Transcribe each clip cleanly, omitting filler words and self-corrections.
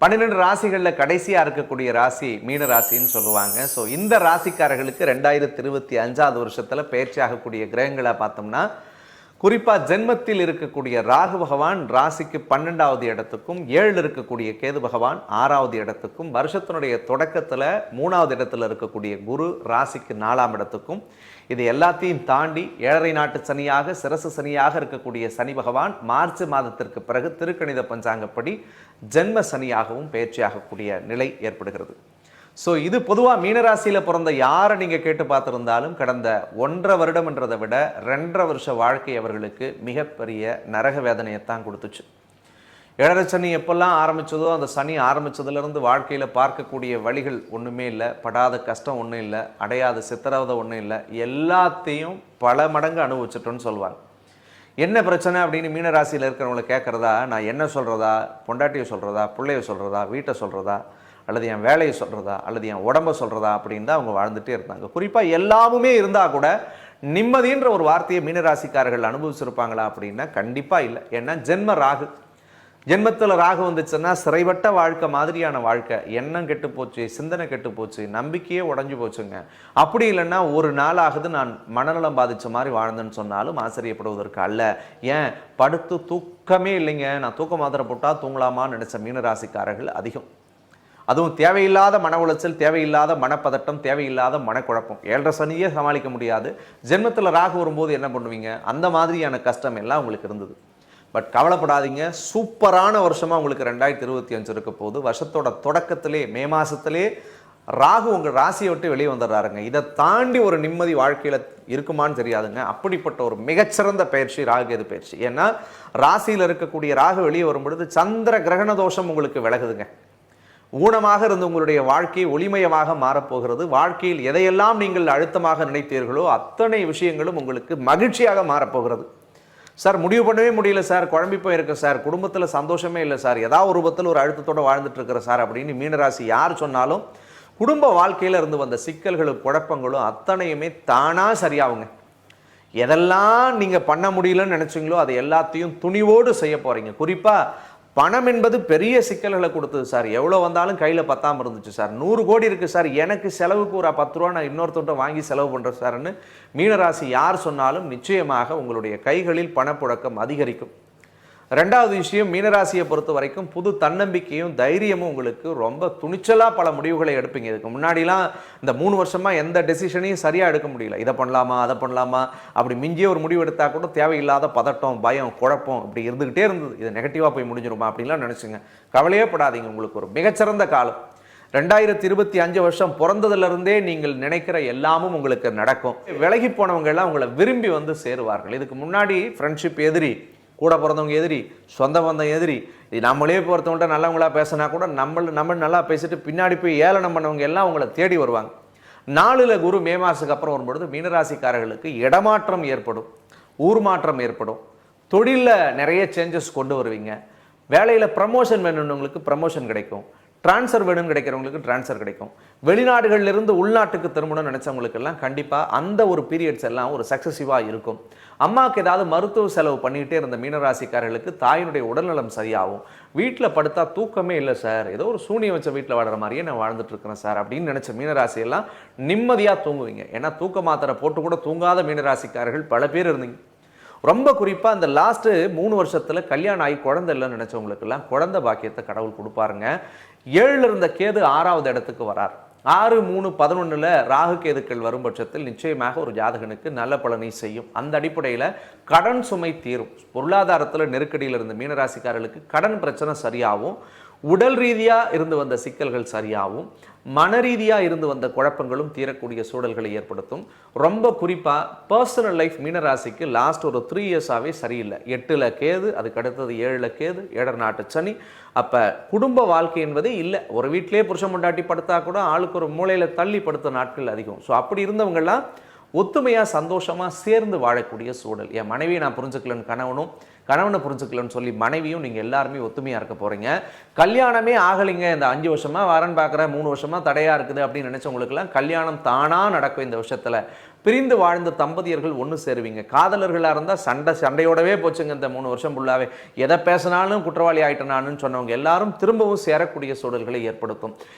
12 ராசிகளில் கடைசியாக இருக்கக்கூடிய ராசி மீன ராசின்னு சொல்லுவாங்க. ஸோ இந்த ராசிக்காரர்களுக்கு 2025 வருஷத்தில் பயிற்சி ஆகக்கூடிய கிரகங்களை பார்த்தோம்னா, குறிப்பாக ஜென்மத்தில் இருக்கக்கூடிய ராகு பகவான் ராசிக்கு 12வது இடத்துக்கும், 7 இருக்கக்கூடிய கேது பகவான் 6வது இடத்துக்கும், வருஷத்தினுடைய தொடக்கத்தில் 3வது இடத்துல இருக்கக்கூடிய குரு ராசிக்கு 4ஆம் இடத்துக்கும், இது எல்லாத்தையும் தாண்டி 7.5 நாட்டு சனியாக சிரசு சனியாக இருக்கக்கூடிய சனி பகவான் மார்ச் மாதத்திற்கு பிறகு திருக்கணித பஞ்சாங்கப்படி ஜென்ம சனியாகவும் பயிற்சியாகக்கூடிய நிலை ஏற்படுகிறது. ஸோ இது பொதுவாக மீனராசியில் பிறந்த யாரை நீங்கள் கேட்டு பார்த்துருந்தாலும் கடந்த 1.5 வருடம்ன்றதை விட 2.5 வருஷ வாழ்க்கை அவர்களுக்கு மிகப்பெரிய நரக வேதனையைத்தான் கொடுத்துச்சு. 7.5 சனி எப்பெல்லாம் ஆரம்பித்ததோ அந்த சனி ஆரம்பித்ததுலேருந்து வாழ்க்கையில் பார்க்கக்கூடிய வழிகள் ஒன்றுமே இல்லை, படாத கஷ்டம் ஒன்றும் இல்லை, அடையாத சித்திரவதை ஒன்றும் இல்லை, எல்லாத்தையும் பல மடங்கு அனுபவிச்சிட்டோன்னு சொல்லுவாங்க. என்ன பிரச்சனை அப்படின்னு மீனராசியில் இருக்கிறவங்களை கேட்குறதா, நான் என்ன சொல்கிறதா, பொண்டாட்டியை சொல்கிறதா, பிள்ளைய சொல்கிறதா, வீட்டை சொல்கிறதா, அல்லது என் வேலையை சொல்கிறதா, அல்லது என் உடம்பை சொல்கிறதா அப்படின்னு தான் அவங்க வாழ்ந்துகிட்டே இருந்தாங்க. குறிப்பாக எல்லாமுமே இருந்தால் கூட நிம்மதின்ற ஒரு வார்த்தையை மீனராசிக்காரர்கள் அனுபவிச்சிருப்பாங்களா அப்படின்னா கண்டிப்பாக இல்லை. ஏன்னா ஜென்ம ராகு, ஜென்மத்தில் ராகு வந்துச்சுன்னா சிறைப்பட்ட வாழ்க்கை மாதிரியான வாழ்க்கை, எண்ணம் கெட்டு போச்சு, சிந்தனை கெட்டு போச்சு, நம்பிக்கையே உடஞ்சி போச்சுங்க. அப்படி இல்லைன்னா ஒரு நாள் ஆகுது நான் மனநலம் பாதித்த மாதிரி வாழ்ந்தேன்னு சொன்னாலும் ஆச்சரியப்படுவதற்கு அல்ல. ஏன் படுத்து தூக்கமே இல்லைங்க, நான் தூக்க மாத்திரை போட்டால் தூங்கலாமான்னு நினச்ச மீனராசிக்காரர்கள் அதிகம். அதுவும் தேவையில்லாத மன உளைச்சல், தேவையில்லாத மனப்பதட்டம், தேவையில்லாத மனக்குழப்பம். 7.5 சனியே சமாளிக்க முடியாது, ஜென்மத்தில் ராகு வரும்போது என்ன பண்ணுவீங்க, அந்த மாதிரியான கஷ்டம் எல்லாம் உங்களுக்கு இருந்தது. பட் கவலைப்படாதீங்க, சூப்பரான வருஷமாக உங்களுக்கு 2025 இருக்க போது. வருஷத்தோட தொடக்கத்திலே மே மாதத்திலே ராகு உங்கள் ராசியை விட்டு வெளியே வந்துடுறாருங்க. இதை தாண்டி ஒரு நிம்மதி வாழ்க்கையில் இருக்குமான்னு தெரியாதுங்க. அப்படிப்பட்ட ஒரு மிகச்சிறந்த பயிற்சி ராகுகேது பயிற்சி. ஏன்னா ராசியில் இருக்கக்கூடிய ராகு வெளியே வரும்பொழுது சந்திர கிரகண தோஷம் உங்களுக்கு விலகுதுங்க. ஊனமாக இருந்து உங்களுடைய வாழ்க்கை ஒளிமயமாக மாறப்போகிறது. வாழ்க்கையில் எதையெல்லாம் நீங்கள் அழுத்தமாக நினைத்தீர்களோ அத்தனை விஷயங்களும் உங்களுக்கு மகிழ்ச்சியாக மாறப்போகிறது. சார் முடிவு பண்ணவே முடியல சார், குழம்பி போயிருக்க சார், குடும்பத்தில் சந்தோஷமே இல்லை சார், ஏதாவது ஒரு ரூபத்தில் ஒரு அழுத்தத்தோடு வாழ்ந்துட்டு இருக்கிற சார் அப்படின்னு மீனராசி யார் சொன்னாலும் குடும்ப வாழ்க்கையில் இருந்து வந்த சிக்கல்களும் குழப்பங்களும் அத்தனையுமே தானாக சரியாகுங்க. எதெல்லாம் நீங்கள் பண்ண முடியலன்னு நினச்சிங்களோ அதை எல்லாத்தையும் துணிவோடு செய்ய போகிறீங்க. குறிப்பாக பணம் என்பது பெரிய சிக்கல்களை கொடுத்தது சார், எவ்வளோ வந்தாலும் கையில் பத்தாமல் இருந்துச்சு சார், 100 கோடி இருக்குது சார், எனக்கு செலவுக்கு ஒரு 10 ரூபா நான் இன்னொருத்தோட்ட வாங்கி செலவு பண்ணுறேன் சார்ன்னு மீனராசி யார் சொன்னாலும் நிச்சயமாக உங்களுடைய கைகளில் பணப்புழக்கம் அதிகரிக்கும். 2வது விஷயம், மீனராசியை பொறுத்த வரைக்கும் புது தன்னம்பிக்கையும் தைரியமும் உங்களுக்கு ரொம்ப துணிச்சலாக பல முடிவுகளை எடுப்பீங்க. இதுக்கு முன்னாடிலாம் இந்த 3 வருஷமாக எந்த டெசிஷனையும் சரியாக எடுக்க முடியல. இதை பண்ணலாமா அதை பண்ணலாமா அப்படி மிஞ்சிய ஒரு முடிவு எடுத்தால் கூட தேவையில்லாத பதட்டம், பயம், குழப்பம் இப்படி இருந்துக்கிட்டே இருந்தது. இது நெகட்டிவாக போய் முடிஞ்சிருமா அப்படின்லாம் நினச்சிங்க. கவலையே படாதீங்க, உங்களுக்கு ஒரு மிகச்சிறந்த காலம். 2025 வருஷம் பிறந்ததுலேருந்தே நீங்கள் நினைக்கிற எல்லாமும் உங்களுக்கு நடக்கும். விலகி போனவங்க எல்லாம் உங்களை விரும்பி வந்து சேருவார்கள். இதுக்கு முன்னாடி ஃப்ரெண்ட்ஷிப் எதிரி, கூட பிறந்தவங்க எதிரி, சொந்த பந்தம் எதிரி, நம்மளே பொறுத்தவங்கள்ட்ட நல்லவங்களா பேசினா கூட நம்ம நல்லா பேசிட்டு பின்னாடி போய் ஏளனம் பண்ணவங்க எல்லாம் உங்களை தேடி வருவாங்க. 4ல் குரு மே மாதத்துக்கு அப்புறம் வரும்பொழுது மீனராசிக்காரர்களுக்கு இடமாற்றம் ஏற்படும், ஊர் மாற்றம் ஏற்படும், தொழிலில் நிறைய சேஞ்சஸ் கொண்டு வருவீங்க, வேலையில் ப்ரமோஷன் வேணும்னவங்களுக்கு ப்ரமோஷன் கிடைக்கும், டிரான்ஸ்ஃபர் வேணும்னு கிடைக்கிறவங்களுக்கு டிரான்ஸ்ஃபர் கிடைக்கும், வெளிநாடுகளிலிருந்து உள்நாட்டுக்கு திரும்பணும்னு நினச்சவங்களுக்கெல்லாம் கண்டிப்பாக அந்த ஒரு பீரியட்ஸ் எல்லாம் ஒரு சக்ஸசிவாக இருக்கும். அம்மாவுக்கு ஏதாவது மருத்துவ செலவு பண்ணிக்கிட்டே இருந்த மீனராசிக்காரர்களுக்கு தாயினுடைய உடல்நலம் சரியாகும். வீட்டில் படுத்தா தூக்கமே இல்லை சார், ஏதோ ஒரு சூனியம் வச்ச வீட்டில் வாடுற மாதிரியே நான் வாழ்ந்துட்டு இருக்கிறேன் சார் அப்படின்னு நினச்ச மீனராசியெல்லாம் நிம்மதியாக தூங்குவீங்க. ஏன்னா தூக்க மாத்திரை போட்டு கூட தூங்காத மீனராசிக்காரர்கள் பல பேர் இருந்தீங்க. ரொம்ப குறிப்பாக இந்த லாஸ்ட்டு 3 வருஷத்தில் கல்யாணம் ஆகி குழந்தை இல்லைன்னு நினச்சவங்களுக்கெல்லாம் குழந்தை பாக்கியத்தை கடவுள் கொடுப்பாருங்க. 7ல் இருந்த கேது 6வது இடத்துக்கு வரார். 6, 3, 11ல் ராகு கேதுக்கள் வரும் பட்சத்தில் நிச்சயமாக ஒரு ஜாதகனுக்கு நல்ல பலனை செய்யும். அந்த அடிப்படையில் கடன் சுமை தீரும். பொருளாதாரத்தில் நெருக்கடியில் இருந்த மீனராசிக்காரர்களுக்கு கடன் பிரச்சனை சரியாகும். உடல் ரீதியாக இருந்து வந்த சிக்கல்கள் சரியாகும். மன ரீதியாக இருந்து வந்த குழப்பங்களும் தீரக்கூடிய சூழல்களை ஏற்படுத்தும். ரொம்ப குறிப்பாக பர்சனல் லைஃப் மீனராசிக்கு லாஸ்ட் ஒரு 3 இயர்ஸாகவே சரியில்லை. 8ல் கேது, அதுக்கு அடுத்தது 7ல் கேது, 7.5 நாட்டு சனி. அப்போ குடும்ப வாழ்க்கை என்பதே இல்லை. ஒரு வீட்டிலே புருஷன் பொண்டாட்டி படுத்தா கூட ஆளுக்கு ஒரு மூலையில் தள்ளி படுத்த நாட்கள் அதிகம். ஸோ அப்படி இருந்தவங்கெல்லாம் ஒத்துமையாக சந்தோஷமாக சேர்ந்து வாழக்கூடிய சூழல். என் மனைவியை நான் புரிஞ்சுக்கலன்னு கணவனை புரிஞ்சுக்கலன்னு சொல்லி மனைவியும் நீங்கள் எல்லாருமே ஒத்துமையாக இருக்க போகிறீங்க. கல்யாணமே ஆகலைங்க, இந்த 5 வருஷமாக வரேன்னு பார்க்குறேன், 3 வருஷமாக தடையாக இருக்குது அப்படின்னு நினச்சவங்களுக்கெல்லாம் கல்யாணம் தானாக நடக்கும். இந்த வருஷத்தில் பிரிந்து வாழ்ந்த தம்பதியர்கள் ஒன்று சேருவீங்க. காதலர்களாக இருந்தால் சண்டையோடவே போச்சுங்க இந்த 3 வருஷம் ஃபுல்லாகவே. எதை பேசினாலும் குற்றவாளி ஆயிட்டனான்னு சொன்னவங்க எல்லாரும் திரும்பவும் சேரக்கூடிய சூழல்களை ஏற்படுத்தும்.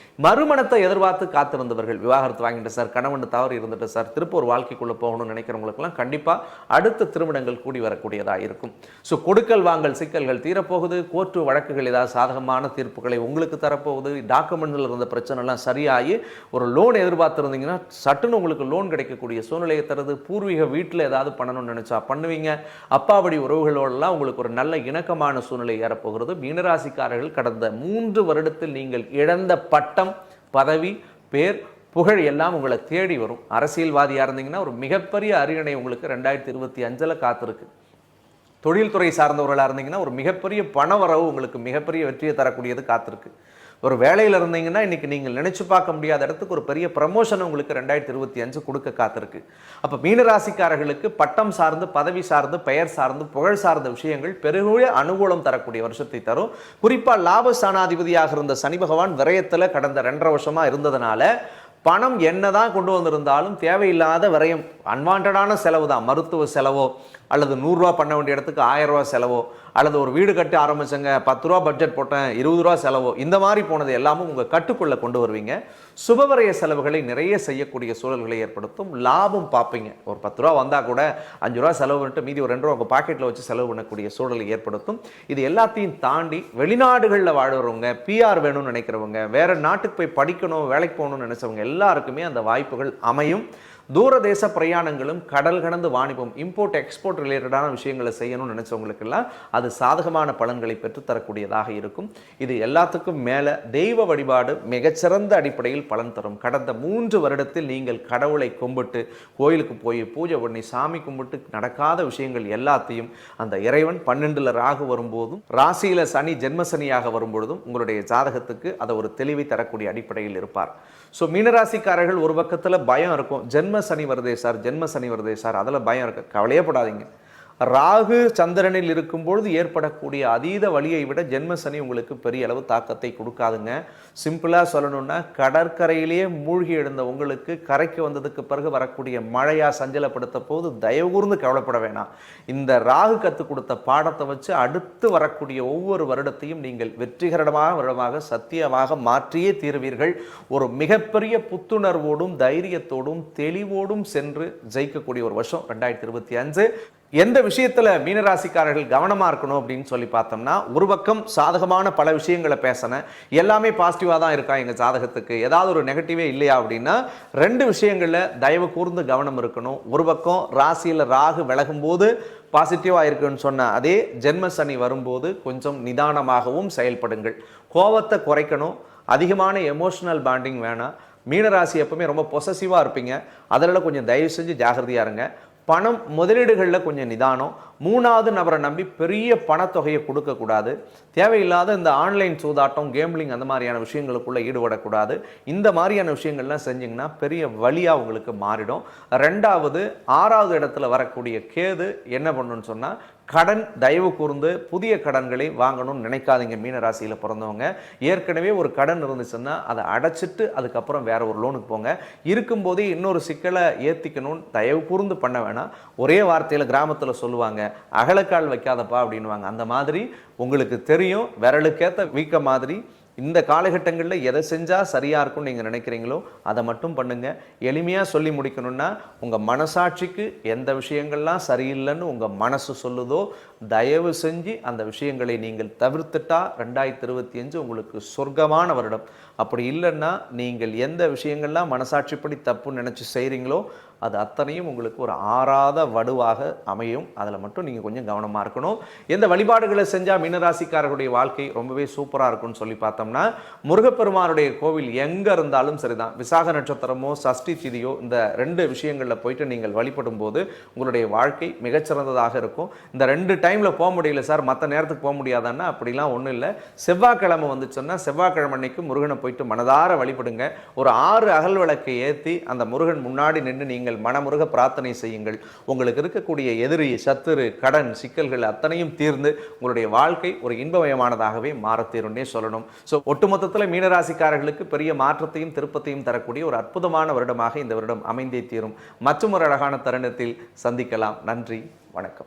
மறுமணத்தை எதிர்பார்த்து காத்திருந்தவர்கள், விவாகரத்து வாங்கிட்டு சார், கணவன் தவறு இருந்துட்டு சார், திருப்ப ஒரு வாழ்க்கைக்குள்ளே போகணும்னு நினைக்கிறவங்களுக்கெல்லாம் கண்டிப்பாக அடுத்த திருமணங்கள் கூடி வரக்கூடியதாக இருக்கும். ஸோ கொடுக்கல் வாங்கல் சிக்கல்கள் தீரப்போகுது. கோர்ட்டு வழக்குகள் ஏதாவது சாதகமான தீர்ப்புகளை உங்களுக்கு தரப்போகுது. டாக்குமெண்ட்ஸில் இருந்த பிரச்சனைலாம் சரியாகி ஒரு லோன் எதிர்பார்த்துருந்தீங்கன்னா சட்டுன்னு உங்களுக்கு லோன் கிடைக்கக்கூடிய சூழ்நிலையை தருது. பூர்வீக வீட்டில் ஏதாவது பண்ணணும்னு நினைச்சா பண்ணுவீங்க. அப்பாவடி உறவுகளோடலாம் உங்களுக்கு ஒரு நல்ல இணக்கமான சூழ்நிலை ஏறப்போகிறது. மீனராசிக்காரர்கள் கடந்த 3 வருடத்தில் நீங்கள் இழந்த பட்டம், பதவி, பேர், புகழ் எல்லாம் உங்களை தேடி வரும். அரசியல்வாதியாக இருந்தீங்கன்னா ஒரு மிகப்பெரிய அரியணை உங்களுக்கு 2025 காத்திருக்கு. தொழில்துறை சார்ந்தவர்களாக இருந்தீங்கன்னா ஒரு மிகப்பெரிய பணவரவு உங்களுக்கு மிகப்பெரிய வெற்றியை தரக்கூடியது காத்திருக்கு. ஒரு வேலையில் இருந்தீங்கன்னா இன்னைக்கு நீங்கள் நினைச்சு பார்க்க முடியாத இடத்துக்கு ஒரு பெரிய ப்ரமோஷன் உங்களுக்கு 2025 கொடுக்க காத்திருக்கு. அப்போ மீனராசிக்காரர்களுக்கு பட்டம் சார்ந்து, பதவி சார்ந்து, பெயர் சார்ந்து, புகழ் சார்ந்த விஷயங்கள் பெரிய அனுகூலம் தரக்கூடிய வருஷத்தை தரும். குறிப்பாக லாபஸ்தானாதிபதியாக இருந்த சனி பகவான் விரயத்தில் கடந்த 2.5 வருஷமா இருந்ததுனால பணம் என்னதான் கொண்டு வந்திருந்தாலும் தேவையில்லாத விரயம், அன்வான்டான செலவு தான். மருத்துவ செலவோ அல்லது 100 ரூபா பண்ண வேண்டிய இடத்துக்கு 1000 ரூபா செலவோ, அல்லது ஒரு வீடு கட்டி ஆரம்பிச்சங்க 10 ரூபா பட்ஜெட் போட்டேன் 20 ரூபா செலவோ, இந்த மாதிரி போனது எல்லாமும் உங்கள் கட்டுக்குள்ளே கொண்டு வருவீங்க. சுபவரைய செலவுகளை நிறைய செய்யக்கூடிய சூழல்களை ஏற்படுத்தும். லாபம் பார்ப்பீங்க. ஒரு 10 ரூபா வந்தால் கூட 5 ரூபா செலவு பண்ணிட்டு மீதி ஒரு 2 ரூபா உங்கள் பாக்கெட்டில் வச்சு செலவு பண்ணக்கூடிய சூழலை ஏற்படுத்தும். இது எல்லாத்தையும் தாண்டி வெளிநாடுகளில் வாழ்கிறவங்க, பிஆர் வேணும்னு நினைக்கிறவங்க, வேற நாட்டுக்கு போய் படிக்கணும், வேலைக்கு போகணும்னு நினைச்சவங்க எல்லாருக்குமே அந்த வாய்ப்புகள் அமையும். தூரதேச பிரயாணங்களும், கடல் கடந்து வாணிபம், இம்போர்ட் எக்ஸ்போர்ட் ரிலேட்டடான விஷயங்களை செய்யணும்னு நினைச்சவங்களுக்கெல்லாம் அது சாதகமான பலன்களை பெற்றுத்தரக்கூடியதாக இருக்கும். இது எல்லாத்துக்கும் மேலே தெய்வ வழிபாடு மிகச்சிறந்த அடிப்படையில் பலன் தரும். கடந்த 3 வருடத்தில் நீங்கள் கடவுளை கும்பிட்டு, கோயிலுக்கு போய் பூஜை பண்ணி சாமி கும்பிட்டு நடக்காத விஷயங்கள் எல்லாத்தையும் அந்த இறைவன் 12ல் ராகு வரும்போதும், ராசியில் சனி ஜென்மசனியாக வரும்பொழுதும் உங்களுடைய ஜாதகத்துக்கு அதை ஒரு தெளிவை தரக்கூடிய அடிப்படையில் இருப்பார். ஸோ மீனராசிக்காரர்கள் ஒரு பக்கத்தில் பயம் இருக்கும், ஜென்ம சனி வருதே சார், ஜென்ம சனி வருதே சார், அதில் பயம் இருக்கு. கவலையே படாதீங்க. ராகு சந்திரனில் இருக்கும்பொழுது ஏற்படக்கூடிய அதீத வலியை விட ஜென்ம சனி உங்களுக்கு பெரிய அளவு தாக்கத்தை கொடுக்காதுங்க. சிம்பிளாக சொல்லணும்னா கடற்கரையிலேயே மூழ்கி எழுந்த உங்களுக்கு கரைக்கு வந்ததுக்கு பிறகு வரக்கூடிய மழையா சஞ்சலப்படுத்த போது தயவு கூர்ந்து கவலைப்பட வேணாம். இந்த ராகு கற்றுக் கொடுத்த பாடத்தை வச்சு அடுத்து வரக்கூடிய ஒவ்வொரு வருடத்தையும் நீங்கள் வெற்றிகரமான வருடமாக சத்தியமாக மாற்றியே தீர்வீர்கள். ஒரு மிகப்பெரிய புத்துணர்வோடும் தைரியத்தோடும் தெளிவோடும் சென்று ஜெயிக்கக்கூடிய ஒரு வருஷம் 2025. எந்த விஷயத்துல மீனராசிக்காரர்கள் கவனமா இருக்கணும் அப்படின்னு சொல்லி பார்த்தோம்னா, ஒரு பக்கம் சாதகமான பல விஷயங்களை பேசினேன், எல்லாமே பாசிட்டிவா தான் இருக்கா எங்க ஜாதகத்துக்கு, ஏதாவது ஒரு நெகட்டிவே இல்லையா அப்படின்னா 2 விஷயங்கள்ல தயவு கூர்ந்து கவனம் இருக்கணும். ஒரு பக்கம் ராசியில ராகு விலகும் போது பாசிட்டிவா இருக்குன்னு சொன்ன அதே ஜென்ம சனி வரும்போது கொஞ்சம் நிதானமாகவும் செயல்படுங்கள். கோபத்தை குறைக்கணும். அதிகமான எமோஷனல் பாண்டிங் வேணாம். மீனராசி எப்பவுமே ரொம்ப பொசசிவா இருப்பீங்க, அதில் கொஞ்சம் தயவு செஞ்சு ஜாகிரதையா இருங்க. பணம் முதலீடுகளில் கொஞ்சம் நிதானம். 3வது நபரை நம்பி பெரிய பணத்தொகையை கொடுக்கக்கூடாது. தேவையில்லாத இந்த ஆன்லைன் சூதாட்டம், கேம்லிங் அந்த மாதிரியான விஷயங்களுக்குள்ளே ஈடுபடக்கூடாது. இந்த மாதிரியான விஷயங்கள்லாம் செஞ்சிங்கன்னா பெரிய வழியாக உங்களுக்கு மாறிடும். 2வது 6வது இடத்துல வரக்கூடிய கேது என்ன பண்ணணும்னு சொன்னால், கடன் தயவு கூர்ந்து புதிய கடன்களை வாங்கணும்னு நினைக்காதீங்க. மீனராசியில் பிறந்தவங்க ஏற்கனவே ஒரு கடன் இருந்துச்சுன்னா அதை அடைச்சிட்டு அதுக்கப்புறம் வேற ஒரு லோனுக்கு போங்க. இருக்கும்போதே இன்னொரு சிக்கலை ஏற்றிக்கணும்னு தயவு கூர்ந்து பண்ண வேணாம். ஒரே வார்த்தையில் கிராமத்தில் சொல்லுவாங்க, அகலக்கால் வைக்காதப்பா அப்படின்வாங்க. அந்த மாதிரி உங்களுக்கு தெரியும், விரலுக்கேற்ற வீக்க மாதிரி இந்த காலகட்டங்களில் எதை செஞ்சால் சரியாக இருக்கும்னு நீங்கள் நினைக்கிறீங்களோ அதை மட்டும் பண்ணுங்கள். எளிமையாக சொல்லி முடிக்கணும்னா, உங்கள் மனசாட்சிக்கு எந்த விஷயங்கள்லாம் சரியில்லைன்னு உங்கள் மனசு சொல்லுதோ தயவு செஞ்சு அந்த விஷயங்களை நீங்கள் தவிர்த்துட்டா 2025 உங்களுக்கு சொர்க்கமான வருடம். அப்படி இல்லைன்னா நீங்கள் எந்த விஷயங்கள்லாம் மனசாட்சிப்படி தப்புன்னு நினச்சி செய்கிறீங்களோ அது அத்தனையும் உங்களுக்கு ஒரு ஆறாத வடுவாக அமையும். அதில் மட்டும் நீங்கள் கொஞ்சம் கவனமாக இருக்கணும். எந்த வழிபாடுகளை செஞ்சால் மீனராசிக்காரர்களுடைய வாழ்க்கை ரொம்பவே சூப்பராக இருக்கும்னு சொல்லி பார்த்தோம்னா, முருகப்பெருமானுடைய கோவில் எங்கே இருந்தாலும் சரிதான், விசாக நட்சத்திரமோ சஷ்டி திதியோ இந்த 2 விஷயங்களில் போயிட்டு நீங்கள் வழிபடும் போது உங்களுடைய வாழ்க்கை மிகச்சிறந்ததாக இருக்கும். இந்த 2 டைமில் போக முடியல சார், மற்ற நேரத்துக்கு போக முடியாதான்னா அப்படிலாம் ஒன்றும் இல்லை. செவ்வாய்க்கிழமை வந்துச்சுன்னா செவ்வாய்க்கிழமை அன்னைக்கு முருகனை போயிட்டு மனதார வழிபடுங்க. ஒரு 6 அகல் விளக்கை ஏற்றி அந்த முருகன் முன்னாடி நின்று நீங்கள் செய்யுங்கள், மனமுருக பிரார்த்தனை செய்யுங்கள். உங்களுக்கு இருக்கக்கூடிய எதிரி, சத்துரு, கடன் சிக்கல்கள் அத்தனையும் தீர்ந்து உங்களுடைய வாழ்க்கை ஒரு இன்பமயமானதாகவே மாறத்தீருன்னே சொல்லணும். ஸோ ஒட்டுமொத்தத்தில் மீனராசிக்காரர்களுக்கு பெரிய மாற்றத்தையும் திருப்பத்தையும் தரக்கூடிய ஒரு அற்புதமான வருடமாக இந்த வருடம் அமைந்தே தீரும். மற்றும் ஒரு அழகான தருணத்தில் சந்திக்கலாம். நன்றி, வணக்கம்.